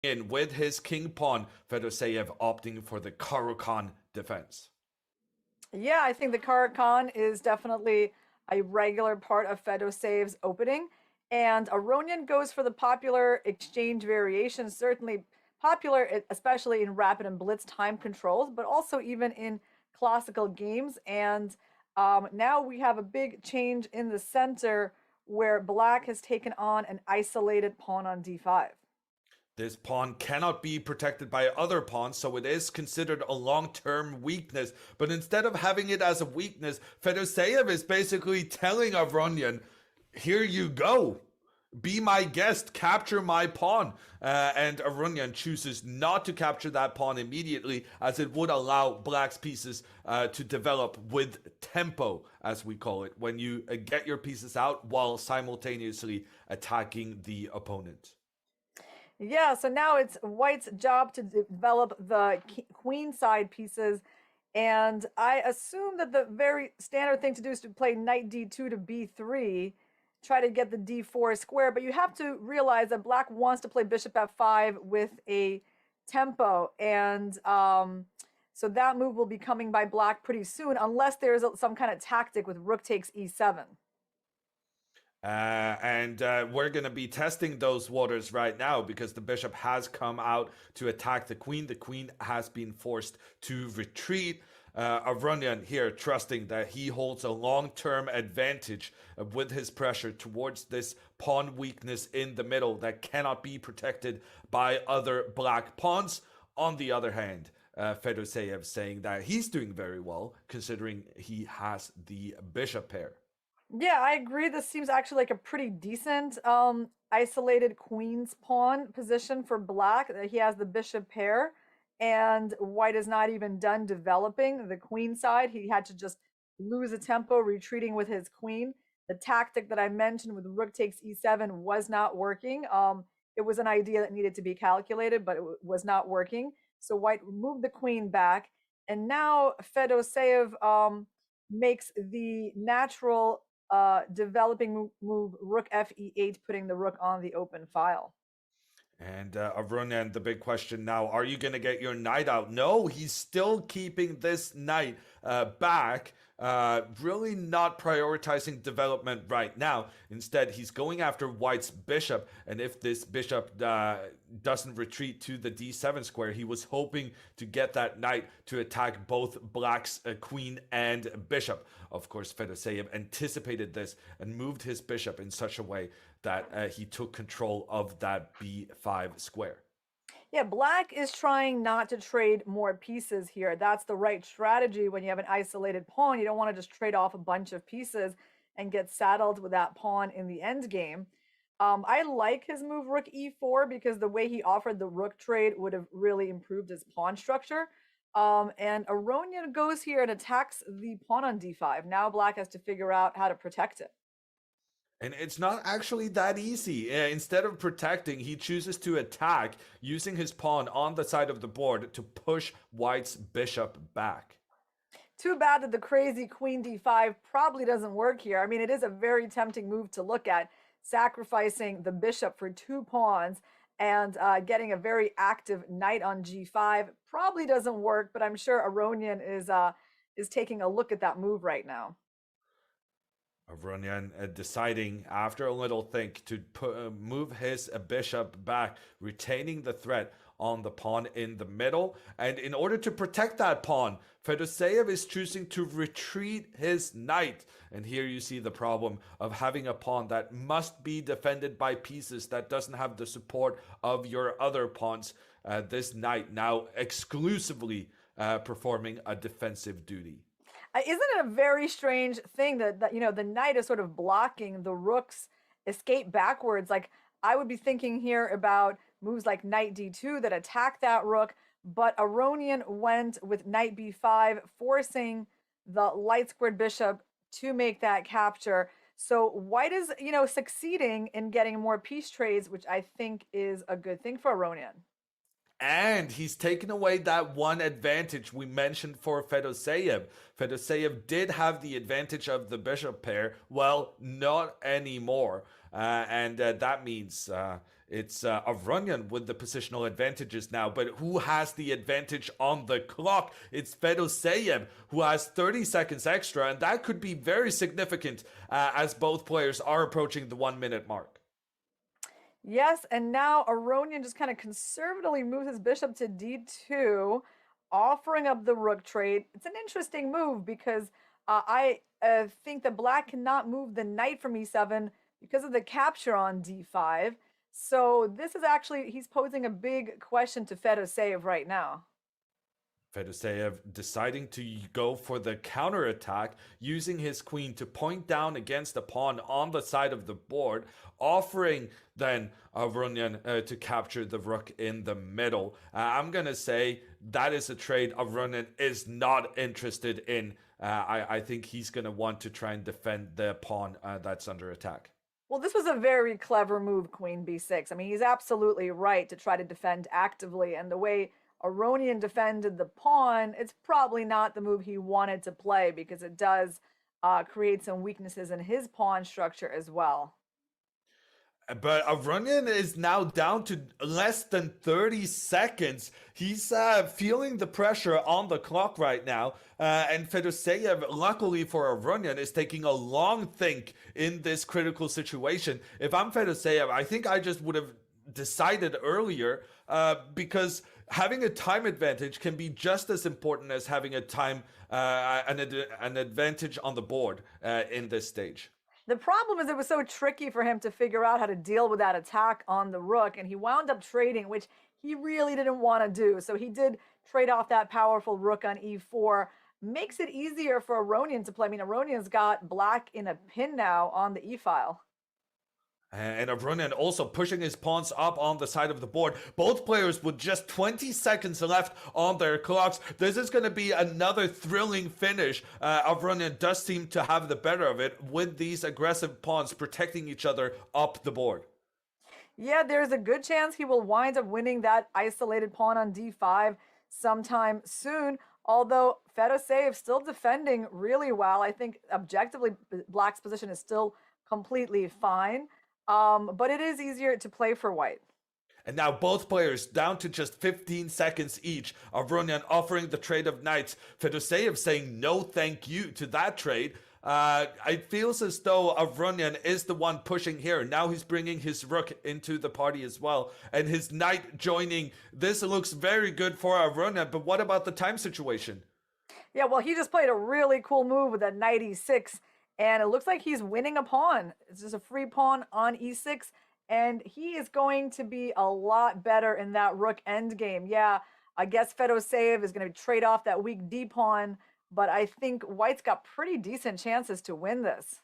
in with his king pawn, Fedoseev opting for the Caro-Kann defense. Yeah, I think the Caro-Kann is definitely a regular part of Fedoseev's opening. And Aronian goes for the popular exchange variation, certainly popular, especially in rapid and blitz time controls, but also even in classical games. And now we have a big change in the center where black has taken on an isolated pawn on d5. This pawn cannot be protected by other pawns, so it is considered a long-term weakness. But instead of having it as a weakness, Fedoseev is basically telling Aronian, here you go. Be my guest, capture my pawn. And Aronian chooses not to capture that pawn immediately, as it would allow black's pieces to develop with tempo, as we call it, when you get your pieces out while simultaneously attacking the opponent. Yeah, so now it's white's job to develop the queen side pieces. And I assume that the very standard thing to do is to play knight d2 to b3, try to get the d4 square. But you have to realize that black wants to play bishop f5 with a tempo. And so that move will be coming by black pretty soon, unless there's some kind of tactic with rook takes e7. And we're going to be testing those waters right now because the bishop has come out to attack the queen. The queen has been forced to retreat. Aronian here trusting that he holds a long-term advantage with his pressure towards this pawn weakness in the middle that cannot be protected by other black pawns. On the other hand, Fedoseev saying that he's doing very well considering he has the bishop pair. Yeah, I agree. This seems actually like a pretty decent isolated queen's pawn position for black. He has the bishop pair, and white is not even done developing the queen side. He had to just lose a tempo, retreating with his queen. The tactic that I mentioned with rook takes e7 was not working. It was an idea that needed to be calculated, but it was not working. So white moved the queen back, and now Fedoseev makes the natural developing move rook fe8, putting the rook on the open file. And Aronian, the big question now, are you going to get your knight out? No, he's still keeping this knight back, really not prioritizing development right now. Instead, he's going after white's bishop. And if this bishop doesn't retreat to the d7 square, he was hoping to get that knight to attack both black's queen and bishop. Of course, Fedoseev anticipated this and moved his bishop in such a way that he took control of that b5 square. Yeah, black is trying not to trade more pieces here. That's the right strategy when you have an isolated pawn. You don't want to just trade off a bunch of pieces and get saddled with that pawn in the end game. I like his move rook e4 because the way he offered the rook trade would have really improved his pawn structure. And Aronian goes here and attacks the pawn on d5. Now black has to figure out how to protect it. And it's not actually that easy. Instead of protecting, he chooses to attack using his pawn on the side of the board to push white's bishop back. Too bad that the crazy queen d5 probably doesn't work here. I mean, it is a very tempting move to look at, sacrificing the bishop for two pawns and getting a very active knight on g5 probably doesn't work, but I'm sure Aronian is taking a look at that move right now. Aronian deciding after a little think to move his bishop back, retaining the threat on the pawn in the middle. And in order to protect that pawn, Fedoseev is choosing to retreat his knight. And here you see the problem of having a pawn that must be defended by pieces that doesn't have the support of your other pawns. This knight now exclusively performing a defensive duty. Isn't it a very strange thing that you know the knight is sort of blocking the rook's escape backwards? Like I would be thinking here about moves like knight d2 that attack that rook, but Aronian went with knight b5, forcing the light squared bishop to make that capture. So white is, you know, succeeding in getting more piece trades, which I think is a good thing for Aronian. And he's taken away that one advantage we mentioned for Fedoseev. Fedoseev did have the advantage of the bishop pair. Well, not anymore. And that means It's Aronian with the positional advantages now, but who has the advantage on the clock? It's Fedoseev, who has 30 seconds extra, and that could be very significant as both players are approaching the 1 minute mark. Yes, and now Aronian just kind of conservatively moves his bishop to d2, offering up the rook trade. It's an interesting move because I think that black cannot move the knight from e7 because of the capture on d5. So this is actually, he's posing a big question to Fedoseev right now. Fedoseev deciding to go for the counterattack, using his queen to point down against the pawn on the side of the board, offering then Aronian to capture the rook in the middle. I'm going to say that is a trade Aronian is not interested in. I think he's going to want to try and defend the pawn that's under attack. Well, this was a very clever move, queen b6. I mean, he's absolutely right to try to defend actively, and the way Aronian defended the pawn, it's probably not the move he wanted to play because it does create some weaknesses in his pawn structure as well. But Aronian is now down to less than 30 seconds. He's feeling the pressure on the clock right now. And Fedoseev, luckily for Aronian, is taking a long think in this critical situation. If I'm Fedoseev, I think I just would have decided earlier because having a time advantage can be just as important as having a time an advantage on the board in this stage. The problem is it was so tricky for him to figure out how to deal with that attack on the rook, and he wound up trading, which he really didn't want to do. So he did trade off that powerful rook on e4. Makes it easier for Aronian to play. I mean, Aronian's got black in a pin now on the e-file. And Aronian also pushing his pawns up on the side of the board. Both players with just 20 seconds left on their clocks. This is going to be another thrilling finish. Aronian does seem to have the better of it with these aggressive pawns protecting each other up the board. Yeah, there's a good chance he will wind up winning that isolated pawn on d5 sometime soon. Although Fedoseev still defending really well. I think objectively black's position is still completely fine. But it is easier to play for white. And now both players down to just 15 seconds each. Aronian offering the trade of knights. Fedoseev saying no thank you to that trade. It feels as though Aronian is the one pushing here. Now he's bringing his rook into the party as well. And his knight joining. This looks very good for Aronian. But what about the time situation? Yeah, well, he just played a really cool move with that knight e6. And it looks like he's winning a pawn. It's just a free pawn on e6. And he is going to be a lot better in that rook endgame. Yeah, I guess Fedoseev is going to trade off that weak d pawn. But I think white's got pretty decent chances to win this.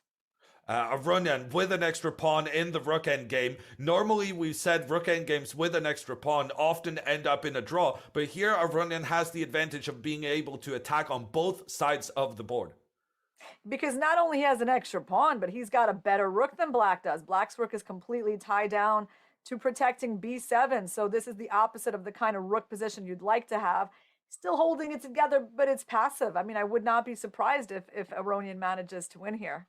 Aronian with an extra pawn in the rook endgame. Normally, we've said rook endgames with an extra pawn often end up in a draw. But here, Aronian has the advantage of being able to attack on both sides of the board. Because not only he has an extra pawn, but he's got a better rook than black does. Black's rook is completely tied down to protecting b7. So this is the opposite of the kind of rook position you'd like to have. Still holding it together, but it's passive. I mean, I would not be surprised if Aronian manages to win here.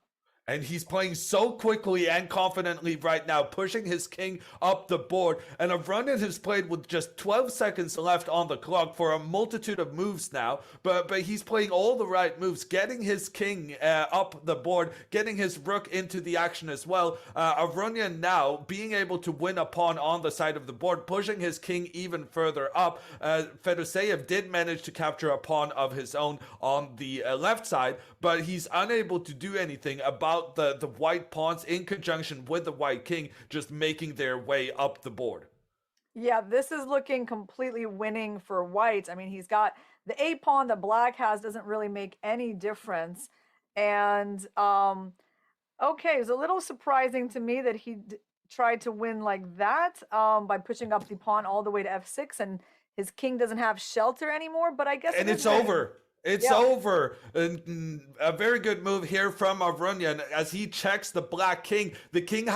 And he's playing so quickly and confidently right now, pushing his king up the board. And Aronian has played with just 12 seconds left on the clock for a multitude of moves now. But he's playing all the right moves, getting his king up the board, getting his rook into the action as well. Aronian now being able to win a pawn on the side of the board, pushing his king even further up. Fedoseev did manage to capture a pawn of his own on the left side, but he's unable to do anything about the white pawns in conjunction with the white king just making their way up the board. Yeah, this is looking completely winning for white. I mean, he's got the a pawn that black has doesn't really make any difference. And okay, it's a little surprising to me that he tried to win like that by pushing up the pawn all the way to f6, and his king doesn't have shelter anymore. But I guess and it's over. It's over. A very good move here from Aronian as he checks the black king. The king has